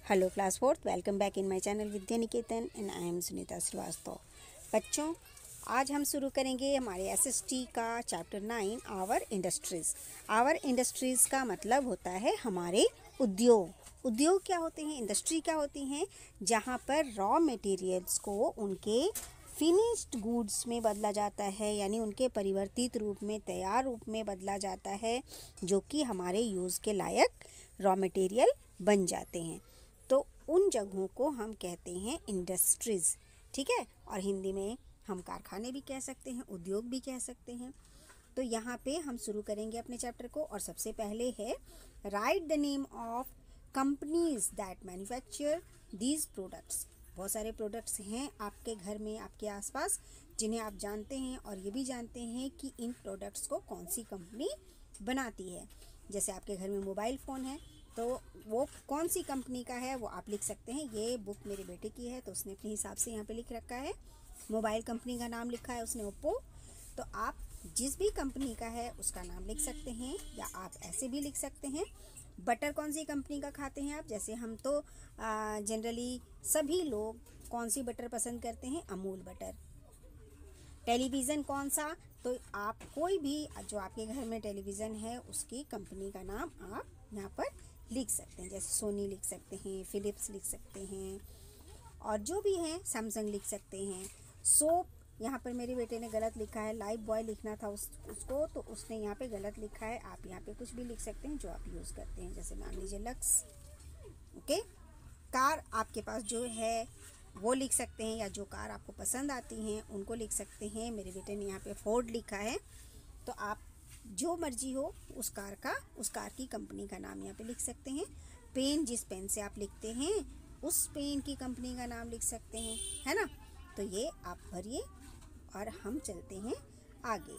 Hello class fourth, welcome back in my channel Vidya Niketan and I am Sunita Srivastava. बच्चों, आज हम शुरू करेंगे हमारे एसएसटी का chapter 9 our industries. Our industries का मतलब होता है हमारे उद्योग। उद्योग क्या होते हैं, इंडस्ट्री क्या होती हैं, जहाँ पर रॉ मटेरियल्स को उनके फिनिश्ड गुड्स में बदला जाता है, यानी उनके परिवर्तित रूप में, तैयार रूप में बदला जाता है, जो कि हमारे यूज़ के लायक रॉ मटेरियल बन जाते हैं। तो उन जगहों को हम कहते हैं इंडस्ट्रीज़, ठीक है। और हिंदी में हम कारखाने भी कह सकते हैं, उद्योग भी कह सकते हैं। तो यहाँ पे हम शुरू करेंगे अपने चैप्टर को, और सबसे पहले है right the name of companies that manufacture these products. बहुत सारे प्रोडक्ट्स हैं आपके घर में, आपके आसपास, जिन्हें आप जानते हैं और ये भी जानते हैं कि इन प्रोडक्ट्स को कौन सी कंपनी बनाती है। जैसे आपके घर में मोबाइल फ़ोन है, तो वो कौन सी कंपनी का है वो आप लिख सकते हैं। ये बुक मेरे बेटे की है, तो उसने अपने हिसाब से यहाँ पे लिख रखा है, मोबाइल कंपनी का नाम लिखा है उसने ओप्पो। तो आप जिस भी कंपनी का है उसका नाम लिख सकते हैं, या आप ऐसे भी लिख सकते हैं। बटर कौन सी कंपनी का खाते हैं आप, जैसे हम तो जनरली सभी लोग कौन सी बटर पसंद करते हैं, अमूल बटर। टेलीविज़न कौन सा, तो आप कोई भी जो आपके घर में टेलीविज़न है उसकी कंपनी का नाम आप यहाँ पर लिख सकते हैं। जैसे सोनी लिख सकते हैं, फिलिप्स लिख सकते हैं, और जो भी हैं, सैमसंग लिख सकते हैं। सोप, यहाँ पर मेरे बेटे ने गलत लिखा है, लाइफ बॉय लिखना था उसको, तो उसने यहाँ पे गलत लिखा है। आप यहाँ पे कुछ भी लिख सकते हैं जो आप यूज़ करते हैं, जैसे मान लीजिए लक्स, ओके। कार आपके पास जो है वो लिख सकते हैं, या जो कार आपको पसंद आती हैं उनको लिख सकते हैं। मेरे बेटे ने यहाँ पे फोर्ड लिखा है, तो आप जो मर्जी हो उस कार की कंपनी का नाम यहाँ पे लिख सकते हैं। पेन, जिस पेन से आप लिखते हैं उस पेन की कंपनी का नाम लिख सकते हैं, है ना। तो ये आप भरिए और हम चलते हैं आगे।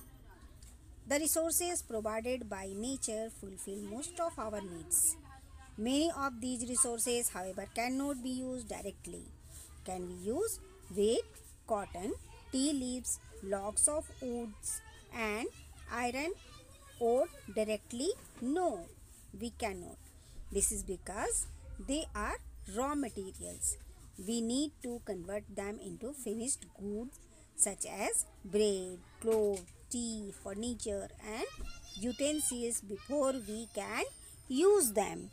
The resources provided by nature fulfil most of our needs. Many of these resources, however, cannot be used directly. Can we use wheat, cotton, tea leaves, logs of woods, and iron ore directly? No, we cannot. This is because they are raw materials. We need to convert them into finished goods such as bread, clothes, tea, furniture, and utensils before we can use them.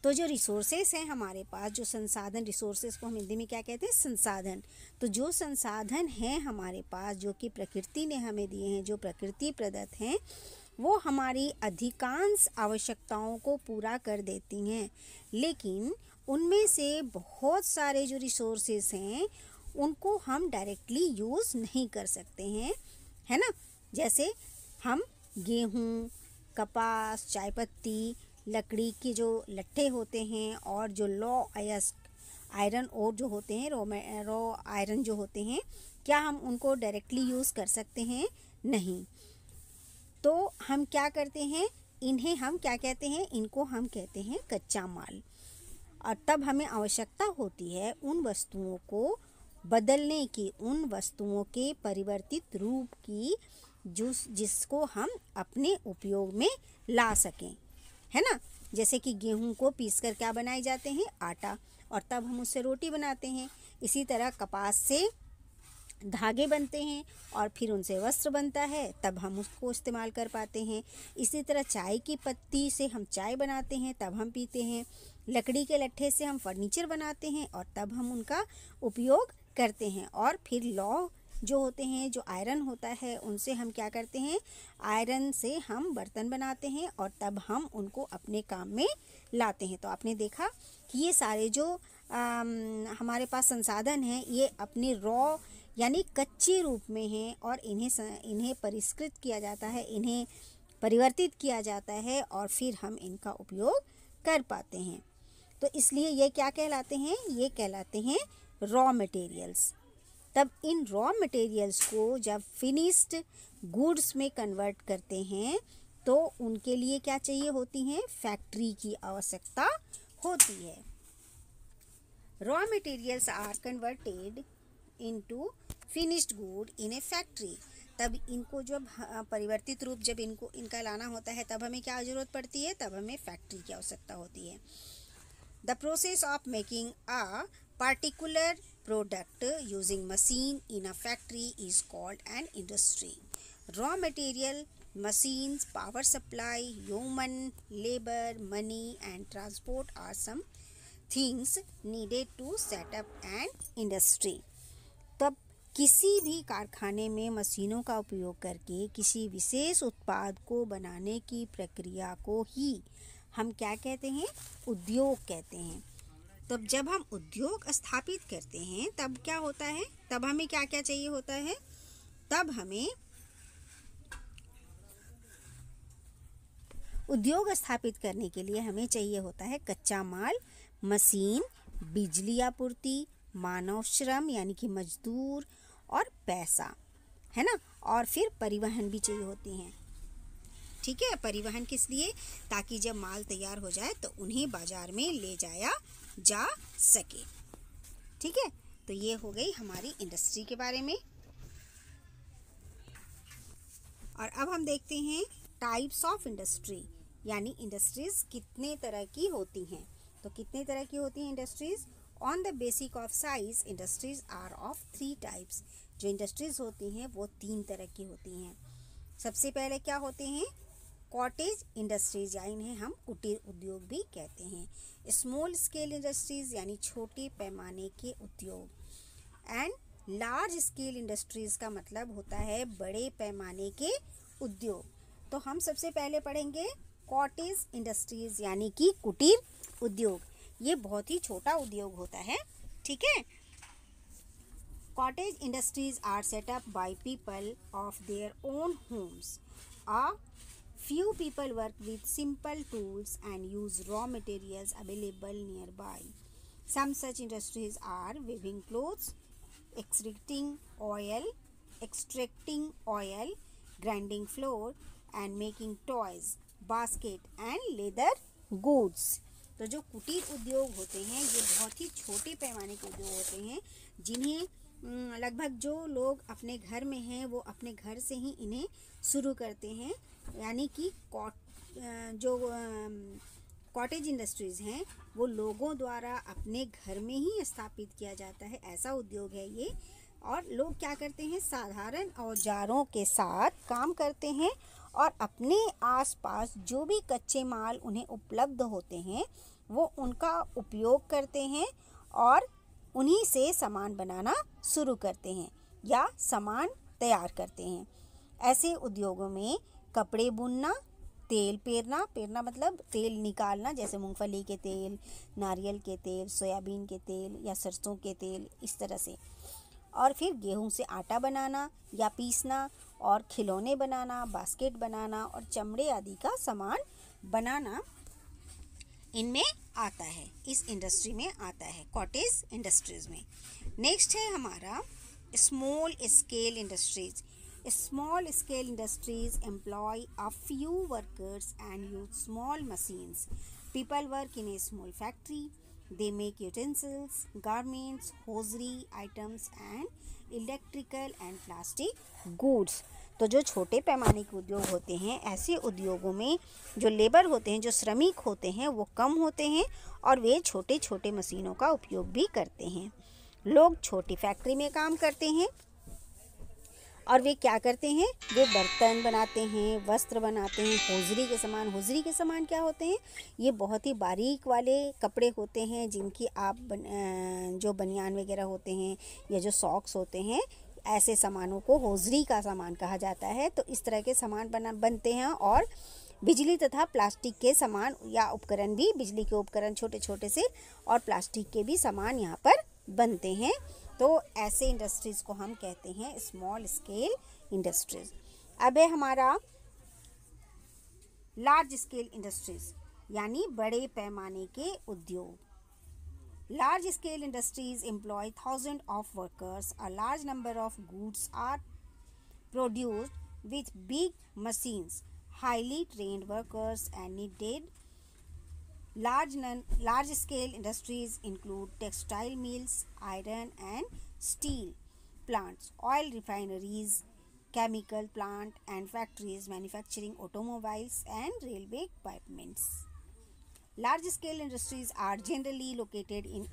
तो जो resources हैं हमारे पास, जो संसाधन, resources को हम हिंदी में क्या कहते हैं, संसाधन। तो जो संसाधन हैं हमारे पास, जो कि प्रकृति ने हमें दिए हैं, जो प्रकृति प्रदत्त हैं, वो हमारी अधिकांश आवश्यकताओं को पूरा कर देती हैं। लेकिन उनमें से बहुत सारे जो रिसोर्सेस हैं उनको हम डायरेक्टली यूज़ नहीं कर सकते हैं, है ना। जैसे हम गेहूँ, कपास, चाय पत्ती, लकड़ी के जो लट्ठे होते हैं, और जो आयरन और जो होते हैं, रॉ आयरन जो होते हैं, क्या हम उनको डायरेक्टली यूज़ कर सकते हैं? नहीं। तो हम क्या करते हैं, इन्हें हम क्या कहते हैं, इनको हम कहते हैं कच्चा माल। और तब हमें आवश्यकता होती है उन वस्तुओं को बदलने की, उन वस्तुओं के परिवर्तित रूप की, जिसको हम अपने उपयोग में ला सकें, है ना। जैसे कि गेहूं को पीसकर क्या बनाए जाते हैं, आटा, और तब हम उससे रोटी बनाते हैं। इसी तरह कपास से धागे बनते हैं और फिर उनसे वस्त्र बनता है, तब हम उसको इस्तेमाल कर पाते हैं। इसी तरह चाय की पत्ती से हम चाय बनाते हैं, तब हम पीते हैं। लकड़ी के लट्ठे से हम फर्नीचर बनाते हैं और तब हम उनका उपयोग करते हैं। और फिर लौ जो होते हैं, जो आयरन होता है, उनसे हम क्या करते हैं, आयरन से हम बर्तन बनाते हैं और तब हम उनको अपने काम में लाते हैं। तो आपने देखा कि ये सारे जो हमारे पास संसाधन हैं, ये अपने रॉ यानी कच्चे रूप में हैं, और इन्हें परिष्कृत किया जाता है, इन्हें परिवर्तित किया जाता है, और फिर हम इनका उपयोग कर पाते हैं। तो इसलिए ये क्या कहलाते हैं, ये कहलाते हैं रॉ मटेरियल्स। तब इन रॉ मटेरियल्स को जब फिनिश्ड गुड्स में कन्वर्ट करते हैं, तो उनके लिए क्या चाहिए होती हैं, फैक्ट्री की आवश्यकता होती है। Raw materials are converted into finished good in a factory. तब इनको जब परिवर्तित रूप जब इनका लाना होता है, तब हमें क्या ज़रूरत पड़ती है, तब हमें फैक्ट्री की आवश्यकता होती है। The process of making a particular product using machine in a factory is called an industry. Raw material, machines, power supply, human labor, money and transport are some things needed to set up an industry. तब किसी भी कारखाने में मशीनों का उपयोग करके किसी विशेष उत्पाद को बनाने की प्रक्रिया को ही हम क्या कहते हैं? उद्योग कहते हैं। तब जब हम उद्योग स्थापित करते हैं तब क्या होता है? तब हमें क्या क्या चाहिए होता है? तब हमें उद्योग स्थापित करने के लिए हमें चाहिए होता है कच्चा माल, मशीन, बिजली आपूर्ति, मानव श्रम यानी कि मजदूर और पैसा, है ना। और फिर परिवहन भी चाहिए होती हैं। ठीक है, परिवहन किस लिए? ताकि जब माल तैयार हो जाए तो उन्हें बाजार में ले जाया जा सके। ठीक है, तो ये हो गई हमारी इंडस्ट्री के बारे में। और अब हम देखते हैं टाइप्स ऑफ इंडस्ट्री, यानी इंडस्ट्रीज कितने तरह की होती हैं। तो कितने तरह की होती हैं industries? On the basic of size industries are of 3 types. जो इंडस्ट्रीज होती हैं वो 3 तरह की होती हैं। सबसे पहले क्या होते हैं? कॉटेज इंडस्ट्रीज, या इन्हें हम कुटीर उद्योग भी कहते हैं। स्मॉल स्केल इंडस्ट्रीज यानी छोटे पैमाने के उद्योग। एंड लार्ज स्केल इंडस्ट्रीज का मतलब होता है बड़े पैमाने के उद्योग। तो हम सबसे पहले पढ़ेंगे कॉटेज इंडस्ट्रीज यानी कि कुटीर उद्योग। ये बहुत ही छोटा उद्योग होता है। ठीक है, cottage industries are set up by people of their own homes. A few people work with simple tools and use raw materials available nearby. Some such industries are weaving clothes, extracting oil, grinding flour and making toys, basket and leather goods. तो जो कुटीर उद्योग होते हैं ये बहुत ही छोटे पैमाने के उद्योग होते हैं, जिन्हें लगभग जो लोग अपने घर में हैं वो अपने घर से ही इन्हें शुरू करते हैं। यानी कि जो कॉटेज इंडस्ट्रीज़ हैं वो लोगों द्वारा अपने घर में ही स्थापित किया जाता है, ऐसा उद्योग है ये। और लोग क्या करते हैं? साधारण औजारों के साथ काम करते हैं और अपने आसपास जो भी कच्चे माल उन्हें उपलब्ध होते हैं वो उनका उपयोग करते हैं और उन्हीं से सामान बनाना शुरू करते हैं या सामान तैयार करते हैं। ऐसे उद्योगों में कपड़े बुनना, तेल पेरना मतलब तेल निकालना, जैसे मूंगफली के तेल, नारियल के तेल, सोयाबीन के तेल या सरसों के तेल, इस तरह से। और फिर गेहूं से आटा बनाना या पीसना और खिलौने बनाना, बास्केट बनाना और चमड़े आदि का सामान बनाना इनमें आता है, इस इंडस्ट्री में आता है, कॉटेज इंडस्ट्रीज में। नेक्स्ट है हमारा small scale industries. Small scale industries employ a few workers and use small machines. People work in a small factory. They make utensils, garments, hosiery items and electrical and plastic goods. तो जो छोटे पैमाने के उद्योग होते हैं, ऐसे उद्योगों में जो लेबर होते हैं, जो श्रमिक होते हैं वो कम होते हैं और वे छोटे छोटे मशीनों का उपयोग भी करते हैं। लोग छोटी फैक्ट्री में काम करते हैं और वे क्या करते हैं? वे बर्तन बनाते हैं, वस्त्र बनाते हैं, होजरी के सामान क्या होते हैं? ये बहुत ही बारीक वाले कपड़े होते हैं जिनकी आप जो बनियान वगैरह होते हैं या जो सॉक्स होते हैं, ऐसे सामानों को होजरी का सामान कहा जाता है। तो इस तरह के सामान बनते हैं। और बिजली तथा प्लास्टिक के सामान या उपकरण भी, बिजली के उपकरण छोटे छोटे से और प्लास्टिक के भी सामान यहाँ पर बनते हैं। तो ऐसे इंडस्ट्रीज़ को हम कहते हैं स्मॉल स्केल इंडस्ट्रीज़। अब है हमारा लार्ज स्केल इंडस्ट्रीज़, यानी बड़े पैमाने के उद्योग। Large scale industries employ thousand of workers. A large number of goods are produced with big machines, highly trained workers and needed. Large scale industries include textile mills, iron and steel plants, oil refineries, chemical plant and factories manufacturing automobiles and railway equipments. Large scale industries are generally located in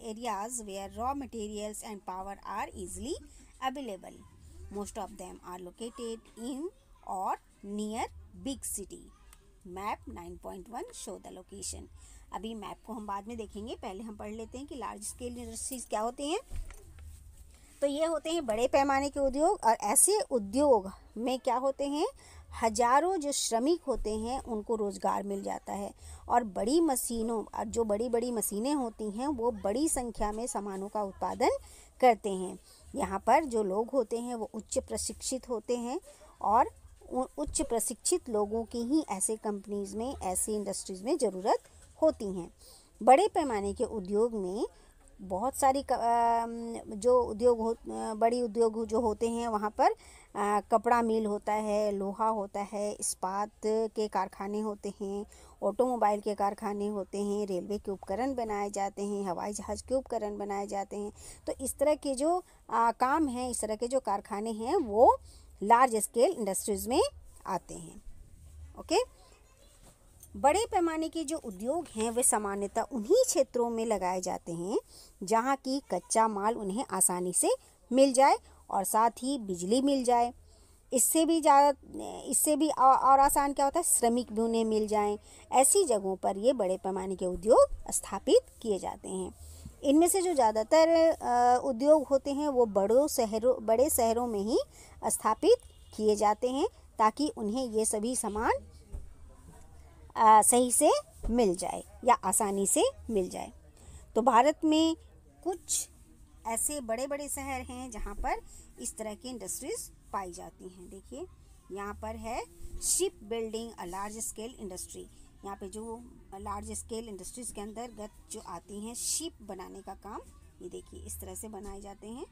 areas where raw materials and power are easily available. Most of them are located in or near big city. Map 9.1 show the location. अभी map को हम बाद में देखेंगे, पहले हम पढ़ लेते हैं कि लार्ज स्केल इंडस्ट्रीज क्या होते हैं। तो ये होते हैं बड़े पैमाने के उद्योग, और ऐसे उद्योग में क्या होते हैं, हजारों जो श्रमिक होते हैं उनको रोज़गार मिल जाता है, और बड़ी मशीनों, जो बड़ी बड़ी मशीनें होती हैं वो बड़ी संख्या में सामानों का उत्पादन करते हैं। यहाँ पर जो लोग होते हैं वो उच्च प्रशिक्षित होते हैं, और उच्च प्रशिक्षित लोगों की ही ऐसे कंपनीज़ में, ऐसी इंडस्ट्रीज़ में ज़रूरत होती हैं। बड़े पैमाने के उद्योग में बहुत सारी जो उद्योग बड़ी उद्योग जो होते हैं वहाँ पर कपड़ा मिल होता है, लोहा होता है, इस्पात के कारखाने होते हैं, ऑटोमोबाइल के कारखाने होते हैं, रेलवे के उपकरण बनाए जाते हैं, हवाई जहाज़ के उपकरण बनाए जाते हैं। तो इस तरह के जो काम हैं, इस तरह के जो कारखाने हैं वो लार्ज स्केल इंडस्ट्रीज़ में आते हैं। ओके। बड़े पैमाने के जो उद्योग हैं वे सामान्यतः उन्हीं क्षेत्रों में लगाए जाते हैं जहाँ की कच्चा माल उन्हें आसानी से मिल जाए और साथ ही बिजली मिल जाए। इससे भी और आसान क्या होता है, श्रमिक भी उन्हें मिल जाएं। ऐसी जगहों पर ये बड़े पैमाने के उद्योग स्थापित किए जाते हैं। इनमें से जो ज़्यादातर उद्योग होते हैं वो बड़े शहरों में ही स्थापित किए जाते हैं ताकि उन्हें ये सभी सामान सही से मिल जाए या आसानी से मिल जाए। तो भारत में कुछ ऐसे बड़े बड़े शहर हैं जहाँ पर इस तरह की इंडस्ट्रीज़ पाई जाती हैं। देखिए यहाँ पर है ship building a large scale industry. यहाँ पे जो लार्ज स्केल इंडस्ट्रीज़ के अंतर्गत जो आती हैं शिप बनाने का काम, ये देखिए इस तरह से बनाए जाते हैं।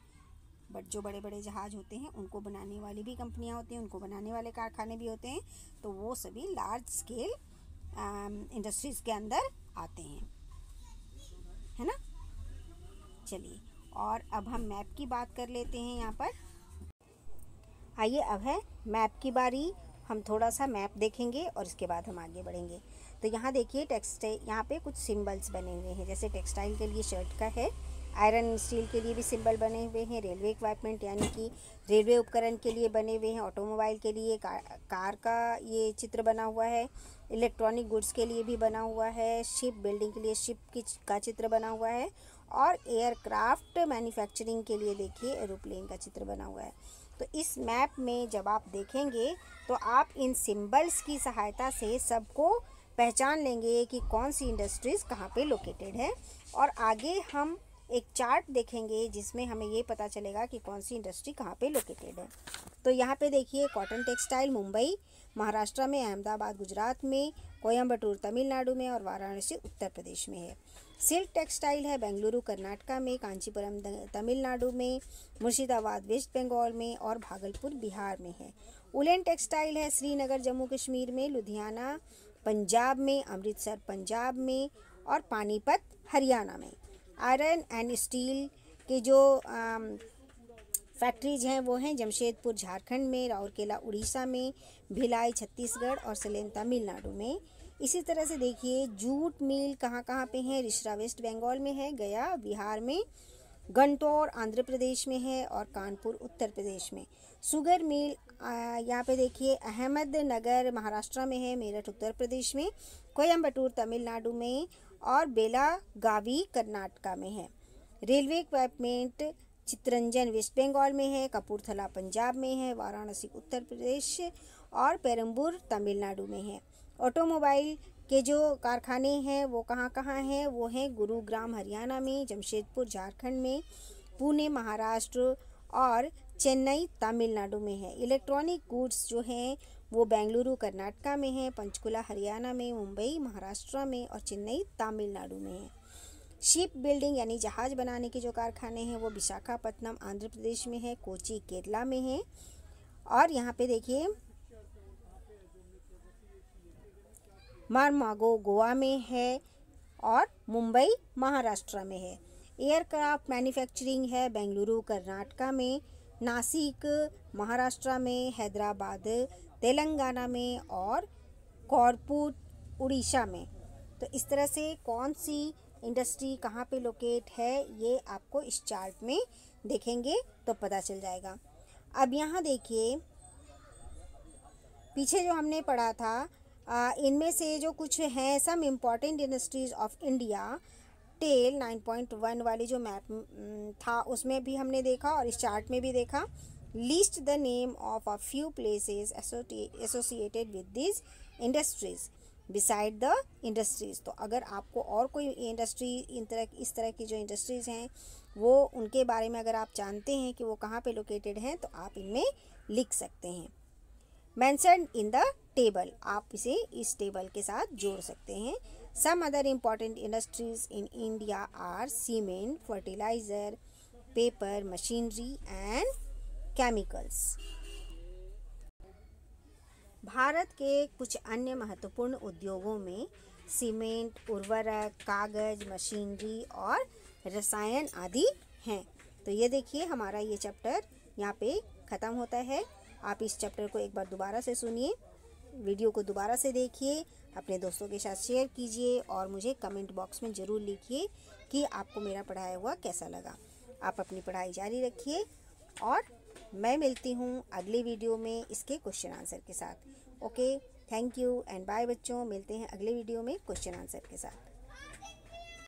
बट जो बड़े बड़े जहाज़ होते हैं उनको बनाने वाली भी कंपनियाँ होती हैं, उनको बनाने वाले कारखाने भी होते हैं। तो वो सभी लार्ज स्केल इंडस्ट्रीज़ के अंदर आते हैं, है ना। चलिए, और अब हम मैप की बात कर लेते हैं। यहाँ पर आइए, अब है मैप की बारी। हम थोड़ा सा मैप देखेंगे और इसके बाद हम आगे बढ़ेंगे। तो यहाँ देखिए टेक्सटाइल, यहाँ पे कुछ सिंबल्स बने हुए हैं। जैसे टेक्सटाइल के लिए शर्ट का है, आयरन स्टील के लिए भी सिंबल बने हुए हैं, रेलवे इक्विपमेंट यानी कि रेलवे उपकरण के लिए बने हुए हैं, ऑटोमोबाइल के लिए कार का ये चित्र बना हुआ है, इलेक्ट्रॉनिक गुड्स के लिए भी बना हुआ है, शिप बिल्डिंग के लिए शिप का चित्र बना हुआ है, और एयरक्राफ्ट मैन्युफैक्चरिंग के लिए देखिए एरोप्लेन का चित्र बना हुआ है। तो इस मैप में जब आप देखेंगे तो आप इन सिंबल्स की सहायता से सबको पहचान लेंगे कि कौन सी इंडस्ट्रीज़ कहाँ पे लोकेटेड है। और आगे हम एक चार्ट देखेंगे जिसमें हमें ये पता चलेगा कि कौन सी इंडस्ट्री कहाँ पे लोकेटेड है। तो यहाँ पे देखिए कॉटन टेक्सटाइल मुंबई महाराष्ट्र में, अहमदाबाद गुजरात में, कोयम्बटूर तमिलनाडु में और वाराणसी उत्तर प्रदेश में है। सिल्क टेक्सटाइल है बेंगलुरु कर्नाटका में, कांचीपुरम तमिलनाडु में, मुर्शिदाबाद वेस्ट बंगाल में और भागलपुर बिहार में है। उलन टेक्सटाइल है श्रीनगर जम्मू कश्मीर में, लुधियाना पंजाब में, अमृतसर पंजाब में और पानीपत हरियाणा में। आयरन एंड स्टील के जो फैक्ट्रीज हैं वो हैं जमशेदपुर झारखंड में, राउरकेला उड़ीसा में, भिलाई छत्तीसगढ़ और सलेम तमिलनाडु में। इसी तरह से देखिए जूट मिल कहाँ पे है, रिश्रा वेस्ट बंगाल में है, गया बिहार में, गंटौर आंध्र प्रदेश में है और कानपुर उत्तर प्रदेश में। शुगर मिल यहाँ पे देखिए अहमदनगर महाराष्ट्र में है, मेरठ उत्तर प्रदेश में, कोयम्बटूर तमिलनाडु में और बेलागावी कर्नाटका में है। रेलवे इक्विपमेंट चित्तरंजन वेस्ट बंगाल में है, कपूरथला पंजाब में है, वाराणसी उत्तर प्रदेश और पेरम्बूर तमिलनाडु में है। ऑटोमोबाइल के जो कारखाने हैं वो कहाँ हैं, वो हैं गुरुग्राम हरियाणा में, जमशेदपुर झारखंड में, पुणे महाराष्ट्र और चेन्नई तमिलनाडु में है। इलेक्ट्रॉनिक गुड्स जो हैं वो बेंगलुरु कर्नाटका में है, पंचकुला हरियाणा में, मुंबई महाराष्ट्र में और चेन्नई तमिलनाडु में है। शिप बिल्डिंग यानी जहाज़ बनाने के जो कारखाने हैं वो विशाखापत्तनम आंध्र प्रदेश में है, कोची केरला में है और यहाँ पे देखिए मारमागो गोवा में है और मुंबई महाराष्ट्र में है। एयरक्राफ्ट मैन्युफैक्चरिंग है बेंगलुरु कर्नाटका में, नासिक महाराष्ट्र में, हैदराबाद तेलंगाना में और कोरपुट उड़ीसा में। तो इस तरह से कौन सी इंडस्ट्री कहाँ पे लोकेट है ये आपको इस चार्ट में देखेंगे तो पता चल जाएगा। अब यहाँ देखिए, पीछे जो हमने पढ़ा था इनमें से जो कुछ हैं some important industries of India, टेल 9.1 वाली जो मैप था उसमें भी हमने देखा और इस चार्ट में भी देखा। List the name of a few places associated with this industries beside the industries. तो अगर आपको और कोई इंडस्ट्री इस तरह की जो इंडस्ट्रीज़ हैं वो उनके बारे में अगर आप जानते हैं कि वो कहाँ पे लोकेटेड हैं तो आप इनमें लिख सकते हैं। मेंशन्ड इन द टेबल, आप इसे इस टेबल के साथ जोड़ सकते हैं। Some other important industries in India are cement, fertiliser, paper, machinery and chemicals. Bharat के कुछ अन्य महत्वपूर्ण उद्योगों में सीमेंट, उर्वरक, कागज़, मशीनरी और रसायन आदि हैं। तो ये देखिए हमारा ये चैप्टर यहाँ पे ख़त्म होता है। आप इस चैप्टर को एक बार दोबारा से सुनिए, वीडियो को दोबारा से देखिए, अपने दोस्तों के साथ शेयर कीजिए और मुझे कमेंट बॉक्स में ज़रूर लिखिए कि आपको मेरा पढ़ाया हुआ कैसा लगा। आप अपनी पढ़ाई जारी रखिए और मैं मिलती हूँ अगले वीडियो में इसके क्वेश्चन आंसर के साथ। Okay, thank you and bye बच्चों, मिलते हैं अगले वीडियो में क्वेश्चन आंसर के साथ।